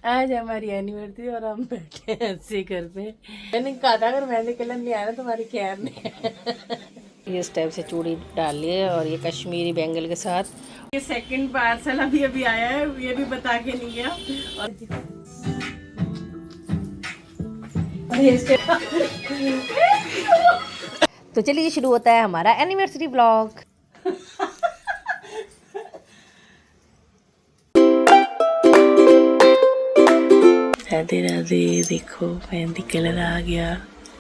आज हमारी एनिवर्सरी और हम बैठे हैं ऐसे घर पे। मैंने कहा था अगर मेहंदी कलर नहीं आया ना तुम्हारी खैर नहीं। ये स्टेप से चूड़ी डाल लिए और ये कश्मीरी बैंगल के साथ। ये सेकंड पार्सल अभी अभी आया है, ये भी बता के नहीं गया। और ये तो चलिए शुरू होता है हमारा एनिवर्सरी व्लॉग। राधे राधे। देखो मेहंदी कलर आ गया।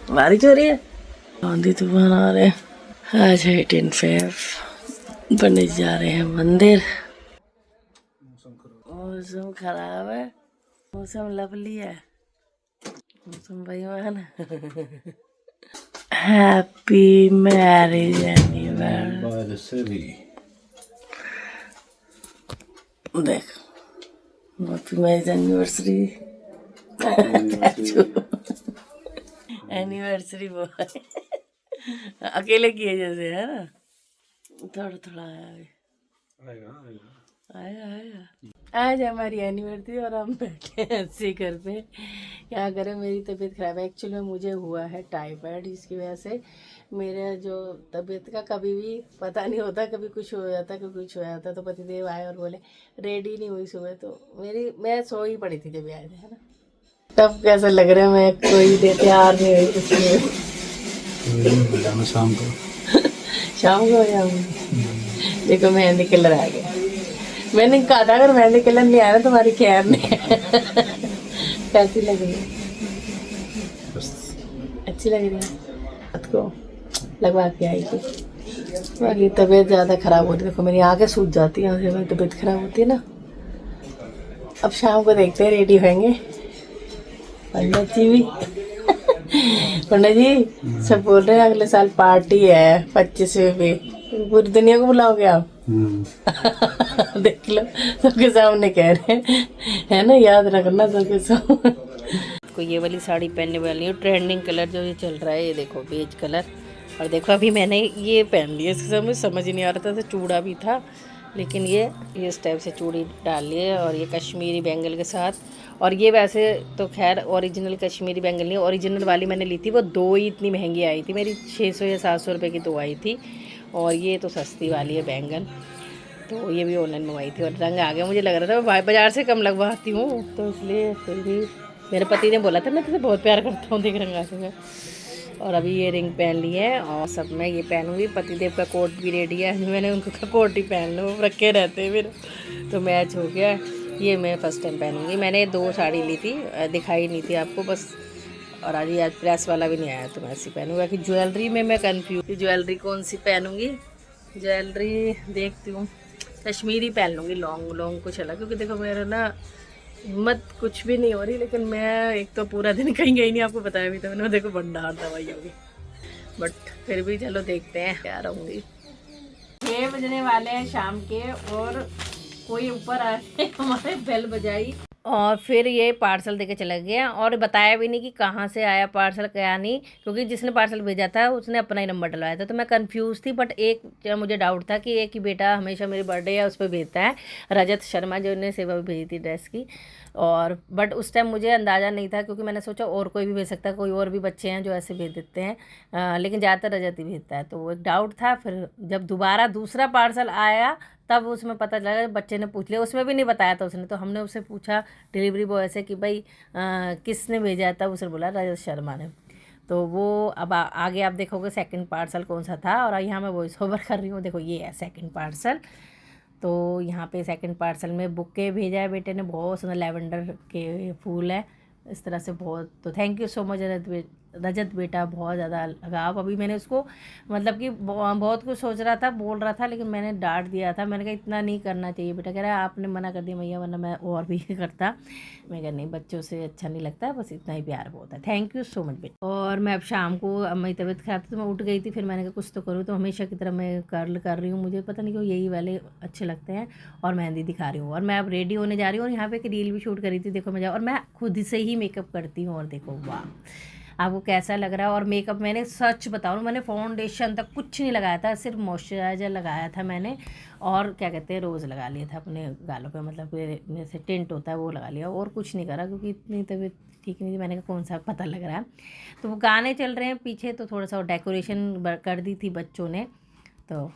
बारिश हो रही है, आंधी तूफान आ रहे हैं। आज है 10 फेब। पंडित जा रहे हैं मंदिर। मौसम खराब है, मौसम लवली है, मौसम बेईमान है। Happy marriage anniversary. देख, happy marriage anniversary. Anniversary boy अकेले किए जैसे है ना। थोड़ा थोड़ा आएगा आज हमारी एनिवर्सरी और हम बैठे हैं ऐसे घर पे। क्या करें, मेरी तबीयत खराब है। एक्चुअली में मुझे हुआ है टाइफाइड, जिसकी वजह से मेरा जो तबीयत का कभी भी पता नहीं होता, कभी कुछ हो जाता कभी कुछ हो जाता। तो पतिदेव आए और बोले रेडी नहीं हुई सुबह, तो मैं सो ही पड़ी थी जब आए थे, है ना। तब कैसा लग रहा है, मैं कोई तैयार नहीं हुई कुछ नहीं। शाम को हो जाऊंगी। देखो मेहंदी कलर आ गया। मैंने कहा था अगर मेहंदी कलर नहीं आया ना तुम्हारी खैर नहीं। कैसी लग रही है? अच्छी लग रही है। रात को लगवा के आई थी। बाकी तबीयत ज़्यादा ख़राब होती है। देखो मेरी आंखें सूज जाती हैं, मेरी तबीयत ख़राब होती है ना। अब शाम को देखते हैं, रेडी होंगे। पंडित जी भी पंडित जी सब बोल रहे हैं अगले साल पार्टी है 25वें पे, पूरी दुनिया को बुलाओगे आप। देख लो, सबके सामने कह रहे हैं, है ना, याद रखना सबके सामने। को ये वाली साड़ी पहनने वाली हूँ, ट्रेंडिंग कलर जो ये चल रहा है, ये देखो बेज कलर। और देखो अभी मैंने ये पहन लिया, इसके समझ ही नहीं आ रहा था, चूड़ा भी था, लेकिन ये स्टेप से चूड़ी डाल लिए और ये कश्मीरी बैंगल के साथ। और ये वैसे तो खैर ओरिजिनल कश्मीरी बैंगल नहीं, ओरिजिनल वाली मैंने ली थी, वो दो ही इतनी महंगी आई थी, मेरी 600 या 700 रुपये की दो आई थी। और ये तो सस्ती वाली है बैंगल, तो ये भी ऑनलाइन मंगवाई थी। और रंग आ गया, मुझे लग रहा था मैं बाज़ार से कम लगवाती हूँ, तो इसलिए फिर भी मेरे पति ने बोला था मैं तुझे बहुत प्यार करता हूँ, देख रंग आ गया। और अभी ये रिंग पहन ली है और सब मैं ये पहनूंगी। पतिदेव का कोट भी रेडी है, मैंने उनका कोट ही पहन लो, रखे रहते हैं फिर, तो मैच हो गया। ये मैं फ़र्स्ट टाइम पहनूंगी। मैंने 2 साड़ी ली थी, दिखाई नहीं थी आपको बस। और आज प्रेस वाला भी नहीं आया, तो मैं ऐसी पहनूँगा। कि ज्वेलरी में मैं कन्फ्यूज, ज्वेलरी कौन सी पहनूँगी। ज्वेलरी देखती हूँ, कश्मीरी पहन लूँगी, लॉन्ग कुछ अलग, क्योंकि देखो मेरा ना हिम्मत कुछ भी नहीं हो रही। लेकिन मैं एक तो पूरा दिन कहीं गई नहीं, आपको बताया भी था मैंने, देखो भंडार दवाई होगी, बट फिर भी चलो देखते हैं क्या रहूँगी। 6 बजने वाले हैं शाम के, और कोई ऊपर आके हमारे बेल बजाई और फिर ये पार्सल देके चला गया, और बताया भी नहीं कि कहाँ से आया पार्सल क्या नहीं, क्योंकि जिसने पार्सल भेजा था उसने अपना ही नंबर डलवाया था। तो मैं कंफ्यूज थी, बट एक मुझे डाउट था कि एक ही बेटा हमेशा मेरी बर्थडे है उस पर भेजता है, रजत शर्मा, जो ने सेवा भी भेजी थी ड्रेस की। और बट उस टाइम मुझे अंदाज़ा नहीं था, क्योंकि मैंने सोचा और कोई भी भेज सकता है, कोई और भी बच्चे हैं जो ऐसे भेज देते हैं, लेकिन ज़्यादातर रजत ही भेजता है। तो वो एक डाउट था। फिर जब दोबारा दूसरा पार्सल आया तब उसमें पता चला, बच्चे ने पूछ लिया, उसमें भी नहीं बताया था उसने। तो हमने उससे पूछा डिलीवरी बॉय से कि भाई किसने भेजा है, तब उसने बोला रजत शर्मा ने। तो वो अब आगे आप देखोगे सेकंड पार्सल कौन सा था। और यहाँ मैं वॉइस ओवर कर रही हूँ, देखो ये है सेकंड पार्सल। तो यहाँ पे सेकंड पार्सल में बुके भेजा है बेटे ने, बहुत सुंदर लैवेंडर के फूल है इस तरह से, बहुत। तो thank you so much Rajat बेटा, बहुत ज़्यादा लगाव। अभी मैंने उसको मतलब कि बहुत कुछ सोच रहा था, बोल रहा था, लेकिन मैंने डांट दिया था। मैंने कहा इतना नहीं करना चाहिए बेटा। कह रहा है आपने मना कर दिया भैया, वरना मैं और भी करता। मैं कहा नहीं, बच्चों से अच्छा नहीं लगता, बस इतना ही प्यार बहुत है। थैंक यू सो मच बेटा। और मैं अब शाम को, अब मेरी तबीयत खराब थी तो मैं उठ गई थी, फिर मैंने कहा कुछ तो करूँ, तो हमेशा की तरह मैं कर्ल कर रही हूँ, मुझे पता नहीं क्यों यही वाले अच्छे लगते हैं, और मेहंदी दिखा रही हूँ। और मैं अब रेडी होने जा रही हूँ, और यहाँ पे एक रील भी शूट करी थी, देखो मैं और मैं खुद से ही मेकअप करती हूँ, और देखो वाह। आपको कैसा लग रहा है। और मेकअप मैंने सच बताऊँ, मैंने फाउंडेशन तक कुछ नहीं लगाया था, सिर्फ मॉइस्चराइज़र लगाया था मैंने, और क्या कहते हैं रोज़ लगा लिया था अपने गालों पे, मतलब जैसे टिंट होता है वो लगा लिया, और कुछ नहीं करा क्योंकि इतनी तबीयत ठीक नहीं थी। मैंने कहा कौन सा पता लग रहा है। तो वो गाने चल रहे हैं पीछे, तो थोड़ा सा डेकोरेशन कर दी थी बच्चों ने। तो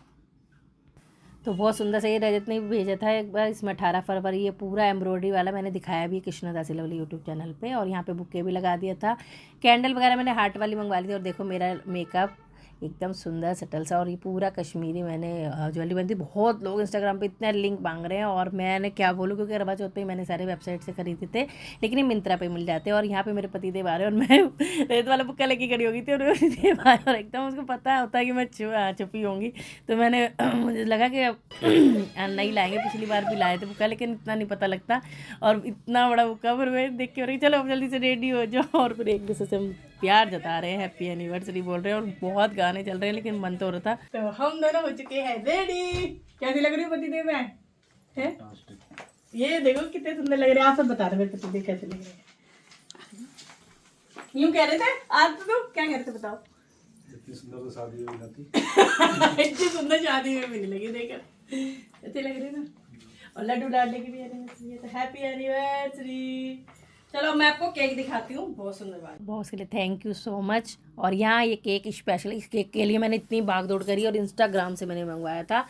बहुत सुंदर से, ये रजत ने भी भेजा था एक बार, इसमें 18 फरवरी ये पूरा एम्ब्रॉयडरी वाला मैंने दिखाया भी कृष्णा दासी लवली यूट्यूब चैनल पे। और यहाँ पे बुके भी लगा दिया था, कैंडल वगैरह मैंने हार्ट वाली मंगवा ली थी। और देखो मेरा मेकअप एकदम सुंदर सटल सा, और ये पूरा कश्मीरी मैंने ज्वेलरी बनी थी। बहुत लोग इंस्टाग्राम पे इतना लिंक मांग रहे हैं, और मैंने क्या बोलूँ, क्योंकि करवा चौथ पे मैंने सारे वेबसाइट से खरीदे थे, लेकिन ये मिंत्रा पे मिल जाते हैं। और यहाँ पे मेरे पतिदेव आ रहे हैं, और मैं रेत वाला बुक्का लेके खड़ी होगी थी, और पतिदेव आए, और एकदम उसको पता होता है कि मैं छुपी होंगी। तो मैंने मुझे लगा कि अब नहीं लाएंगे, पिछली बार भी लाए थे बुक्का, लेकिन इतना नहीं पता लगता, और इतना बड़ा बुक्का। फिर मैं देख के और चलो अब जल्दी से रेडी हो जाओ, और फिर एक दूसरे से हम प्यार जता रहे हैं, हैप्पी एनिवर्सरी बोल रहे हैं, और बहुत गाने चल रहे हैं, लेकिन मन तो हो रहा था। तो हम दोनों हो चुके हैं रेडी। कैसी लग रही है पतिदेव मैं है? ये देखो कितने सुंदर लग रहे हैं। आप सब बता रहे मेरे पतिदेव कैसे लग रहे हैं। यूं कह रहे थे आज तो क्या कह रहे थे बताओ। इतनी सुंदर तो शादी में जाती इतनी सुंदर शादी में भी नहीं लगी, देखकर अच्छी लग रही ना। और लड्डू डालने की भी एनिवर्सरी है, तो हैप्पी एनिवर्सरी। चलो मैं आपको केक दिखाती हूँ, बहुत सुंदर बात। बॉस के लिए थैंक यू सो मच। और यहाँ ये केक स्पेशल, इस केक के लिए मैंने इतनी भागदौड़ करी, और इंस्टाग्राम से मैंने मंगवाया था,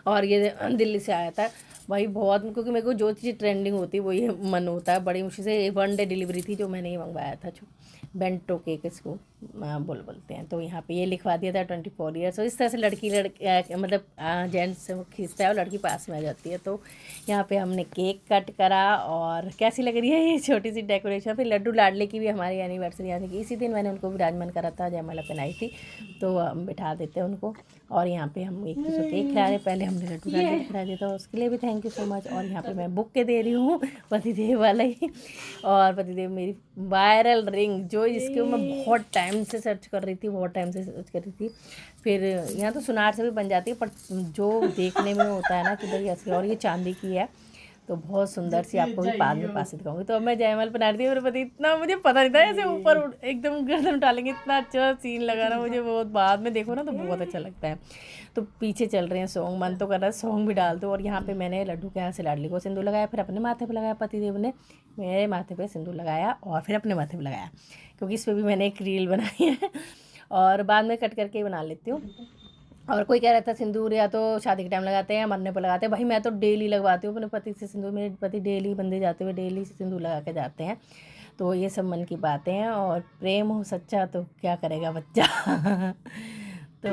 और ये दिल्ली से आया था भाई। बहुत, क्योंकि मेरे को जो चीज़ ट्रेंडिंग होती है वो ये मन होता है। बड़ी मुश्किल से 1 डे डिलीवरी थी जो मैंने ये मंगवाया था, जो बेंटो केक इसको बोलते हैं। तो यहाँ पे ये लिखवा दिया था 24 ईयर्स। और इस तरह से लड़की मतलब जेंट्स से वो खींचता है और लड़की पास में आ जाती है। तो यहाँ पे हमने केक कट करा, और कैसी लग रही है ये छोटी सी डेकोरेशन। फिर लड्डू लाडले की भी हमारी एनिवर्सरी आने की, इसी दिन मैंने उनको विराजमान करा था, जयमाला पहनाई थी, तो हम बिठा देते हैं उनको। और यहाँ पे हम एक दूसरे केक खिला रहे, पहले हमने लड्डू लाडले खिला दिया था, उसके लिए भी थैंक यू सो मच। और यहाँ पे मैं बुक के दे रही हूँ पतिदेव वाला ही, और पतिदेव मेरी वायरल रिंग, जो जिसके मैं बहुत टाइम से सर्च कर रही थी, बहुत टाइम से सर्च कर रही थी। फिर यहाँ तो सुनार से भी बन जाती है, पर जो देखने में होता है ना कि भाई असली, और ये चांदी की है, तो बहुत सुंदर सी, आपको भी बाद में पास से दिखाऊंगी। तो अब मैं जयमाल पहना रही थी, मेरे पति इतना, मुझे पता नहीं था ऐसे ऊपर एकदम गर्दन उठा लेंगे, इतना अच्छा सीन लगा ना मुझे, बहुत बाद में देखो ना तो बहुत अच्छा लगता है। तो पीछे चल रहे हैं सॉन्ग, मन तो कर रहा है सॉन्ग भी डाल दो। और यहाँ पे मैंने लड्डू के हाथ से लाडली को सिंदूर लगाया, फिर अपने माथे पे लगाया, पतिदेव ने मेरे माथे पे सिंदूर लगाया, और फिर अपने माथे पे लगाया, क्योंकि इस पर भी मैंने एक रील बनाई है, और बाद में कट करके ही बना लेती हूँ। और कोई कह रहा था सिंदूर या तो शादी के टाइम लगाते हैं या मरने पर लगाते हैं, भाई मैं तो डेली लगवाती हूँ अपने पति से सिंदूर। मेरे पति डेली बंदे जाते हुए डेली सिंदूर लगा के जाते हैं। तो ये सब मन की बातें हैं, और प्रेम हो सच्चा तो क्या करेगा बच्चा। तो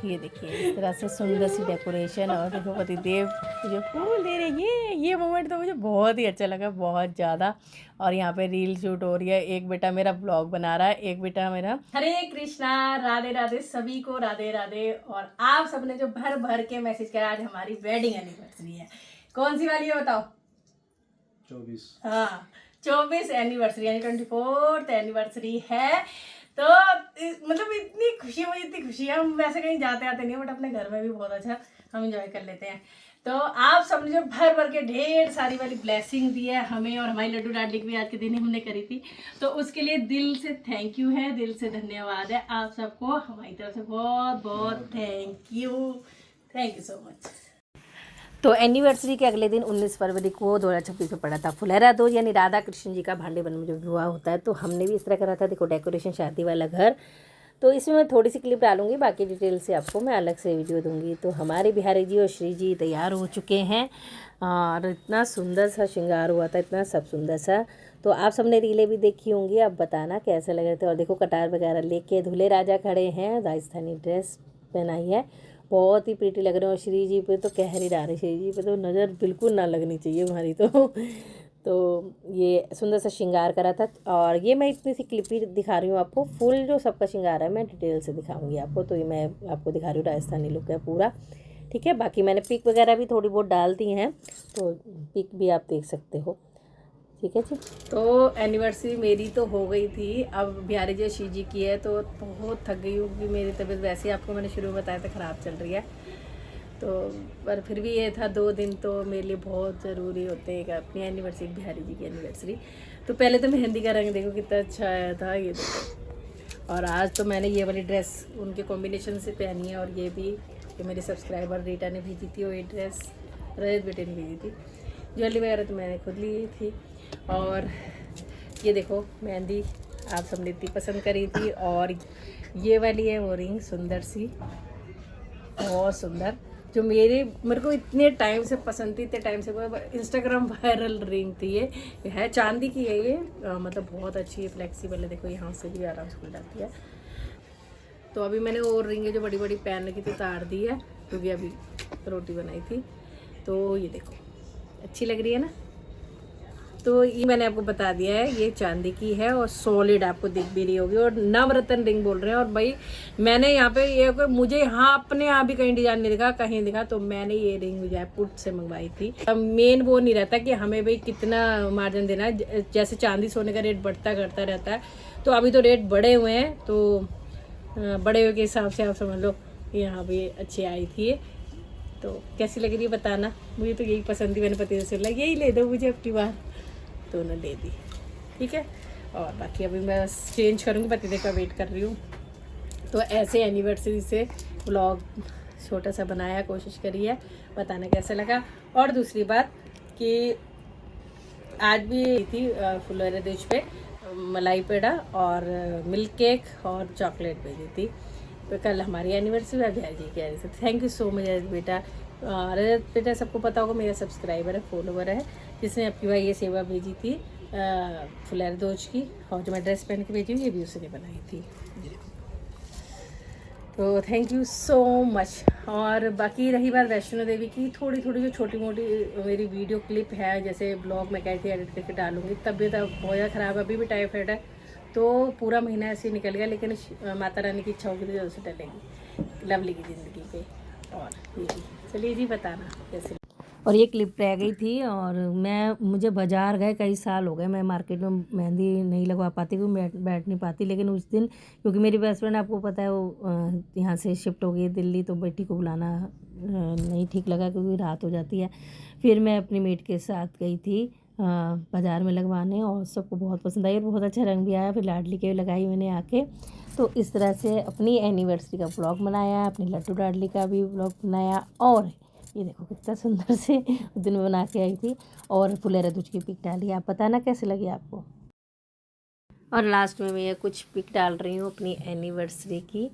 ये देखिए इस तरह से सुंदर सी डेकोरेशन, और देखो पतिदेव जो फूल दे रहे हैं, ये मोमेंट तो मुझे बहुत ही अच्छा लगा, बहुत ज़्यादा। और यहाँ पे रील शूट हो रही है, एक बेटा मेरा ब्लॉग बना रहा है, एक बेटा मेरा। हरे कृष्णा, राधे राधे सभी को, राधे राधे। और आप सबने जो भर भर के मैसेज किया, आज हमारी वेडिंग एनिवर्सरी है। कौन सी वाली है बताओ? 24। हाँ 24 एनिवर्सरी, यानी 24th एनिवर्सरी है। तो मतलब इतनी खुशी, मुझे इतनी खुशी है। हम वैसे कहीं जाते आते नहीं, बट अपने घर में भी बहुत अच्छा हम इंजॉय कर लेते हैं। तो आप सबने जो भर भर के ढेर सारी वाली ब्लेसिंग दी है हमें, और हमारी लड्डू डाडली की भी आज के दिन हमने करी थी, तो उसके लिए दिल से थैंक यू है, दिल से धन्यवाद है आप सबको, हमारी तरफ से बहुत बहुत थैंक यू सो मच। तो एनिवर्सरी के अगले दिन 19 फरवरी को 2026 में पड़ा था फुलेरा दो, यानी राधा कृष्ण जी का भांडे बन में जो विवाह होता है, तो हमने भी इस तरह करा था। देखो डेकोरेशन शादी वाला घर, तो इसमें मैं थोड़ी सी क्लिप डालूंगी, बाकी डिटेल से आपको मैं अलग से वीडियो दूंगी। तो हमारे बिहारी जी और श्री जी तैयार हो चुके हैं, और इतना सुंदर सा श्रृंगार हुआ था, इतना सब सुंदर सा। तो आप सबने रीलें भी देखी होंगी, आप बताना कैसे लग रहे थे। और देखो कटार वगैरह लेके दूल्हे राजा खड़े हैं, राजस्थानी ड्रेस पहनाई है, बहुत ही प्रीटी लग रहे हैं। और श्री जी पे तो कह ही डाल रही, श्री जी पे तो नज़र बिल्कुल ना लगनी चाहिए हमारी तो ये सुंदर सा श्रृंगार करा था। और ये मैं इतनी सी क्लिप ही दिखा रही हूँ आपको, फुल जो सबका श्रृंगार है मैं डिटेल से दिखाऊंगी आपको। तो ये मैं आपको दिखा रही हूँ, राजस्थानी लुक है पूरा, ठीक है। बाकी मैंने पिक वगैरह भी थोड़ी बहुत डाल दी हैं, तो पिक भी आप देख सकते हो, ठीक है जी। तो एनिवर्सरी मेरी तो हो गई थी, अब बिहारी जी श्री जी की है, तो बहुत थक गई हूँ क्योंकि मेरी तबीयत वैसे ही आपको मैंने शुरू में बताया था ख़राब चल रही है। तो पर फिर भी ये था 2 दिन तो मेरे लिए बहुत ज़रूरी होते हैं, अपनी एनिवर्सरी, बिहारी जी की एनिवर्सरी। तो पहले तो मेहंदी का रंग देखो कितना अच्छा आया था, ये देखो और आज तो मैंने ये वाली ड्रेस उनके कॉम्बिनेशन से पहनी है, और ये भी कि मेरे सब्सक्राइबर रीटा ने भेजी थी, और ये ड्रेस रजत बेटे ने भेजी थी। ज्वेलरी वगैरह तो मैंने खुद ली थी। और ये देखो मेहंदी आप सबने इतनी पसंद करी थी, और ये वाली है वो रिंग सुंदर सी, बहुत सुंदर, जो मेरे को इतने टाइम से पसंद थी, इतने टाइम से इंस्टाग्राम वायरल रिंग थी। ये है चांदी की है ये, मतलब बहुत अच्छी है, फ्लेक्सिबल है। देखो यहाँ से भी आराम से खुल जाती है। तो अभी मैंने और रिंगें जो बड़ी बड़ी पहन रखी थी उतार दी है, क्योंकि अभी रोटी बनाई थी। तो ये देखो अच्छी लग रही है ना। तो ये मैंने आपको बता दिया है, ये चांदी की है और सॉलिड आपको दिख भी रही होगी, और नवरत्न रिंग बोल रहे हैं। और भाई मैंने यहाँ पे ये मुझे यहाँ अपने यहाँ भी कहीं डिजाइन नहीं दिखा, कहीं दिखा, तो मैंने ये रिंग जयपुर से मंगवाई थी। मेन वो नहीं रहता कि हमें भाई कितना मार्जिन देना है, जैसे चांदी सोने का रेट बढ़ता घटता रहता है, तो अभी तो रेट बढ़े हुए हैं, तो बड़े हुए के हिसाब से आप समझ लो यहाँ भी अच्छी आई थी। तो कैसी लग रही है बताना, मुझे तो यही पसंद थी। मैंने पति से बोला यही ले दो मुझे अपनी बार, तो उन्होंने दे दी, ठीक है। और बाकी अभी मैं चेंज करूँगी, पति का वेट कर रही हूँ। तो ऐसे एनिवर्सरी से व्लॉग छोटा सा बनाया, कोशिश करी है, बताना कैसा लगा। और दूसरी बात कि आज भी थी फुलवारी दूज पे मलाई पेड़ा और मिल्क केक और चॉकलेट भेजी थी। तो कल हमारी एनिवर्सरी है बिहार जी की anniversary. Thank you so much Rajat बेटा। रजत बेटा सबको पता होगा मेरा सब्सक्राइबर है, फॉलोवर है, जिसने आपकी भाई ये सेवा भेजी थी फुलवारी दूज की, और जो मैं ड्रेस पहन के भेजी ये भी उसने बनाई थी। तो थैंक यू सो मच। और बाकी रही बात वैष्णो देवी की, थोड़ी थोड़ी जो छोटी मोटी मेरी वीडियो क्लिप है, जैसे ब्लॉग मैं कहती एडिट करके डालूंगी। तबीयत अब बहुत ज़्यादा ख़राब है, अभी भी टाइफाइड है, तो पूरा महीना ऐसे ही निकल गया, लेकिन माता रानी की इच्छा होगी तो जल्द से टलेगी लवली की ज़िंदगी पे। और ये भी चलिए जी बताना कैसे। और ये क्लिप रह गई थी, और मुझे बाज़ार गए कई साल हो गए, मैं मार्केट में मेहंदी नहीं लगवा पाती, क्योंकि बैठ नहीं पाती। लेकिन उस दिन क्योंकि मेरी बेस्ट फ्रेंड आपको पता है वो यहाँ से शिफ्ट हो गई दिल्ली, तो बेटी को बुलाना नहीं ठीक लगा, क्योंकि रात हो जाती है। फिर मैं अपनी मेट के साथ गई थी बाज़ार में लगवाने, और सबको बहुत पसंद आई और बहुत अच्छा रंग भी आया। फिर लाडली के लगाई मैंने आके। तो इस तरह से अपनी एनिवर्सरी का ब्लॉग बनाया, अपनी लड्डू लाडली का भी ब्लॉग बनाया। और ये देखो कितना सुंदर से उस दिन मैं बना के आई थी, और फुलवारी दूज की पिक डाली। आप बताना कैसे लगी आपको। और लास्ट में मैं ये कुछ पिक डाल रही हूँ अपनी एनिवर्सरी की,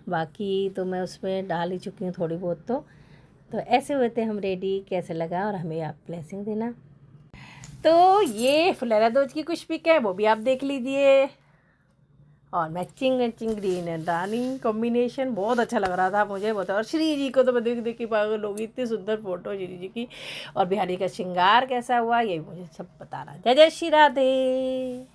बाकी तो मैं उसमें डाल ही चुकी हूँ थोड़ी बहुत। तो ऐसे हुए थे हम रेडी, कैसे लगा, और हमें आप ब्लेसिंग देना। तो ये फुलवारी दूज की कुछ पिक है, वो भी आप देख लीजिए। और matching green and Rani combination बहुत अच्छा लग रहा था मुझे बहुत। और श्री जी को तो मैं देख के पागल होगी, इतनी सुंदर फोटो श्री जी की। और बिहारी का श्रृंगार कैसा हुआ ये मुझे सब बताना। जय जय श्री राधे।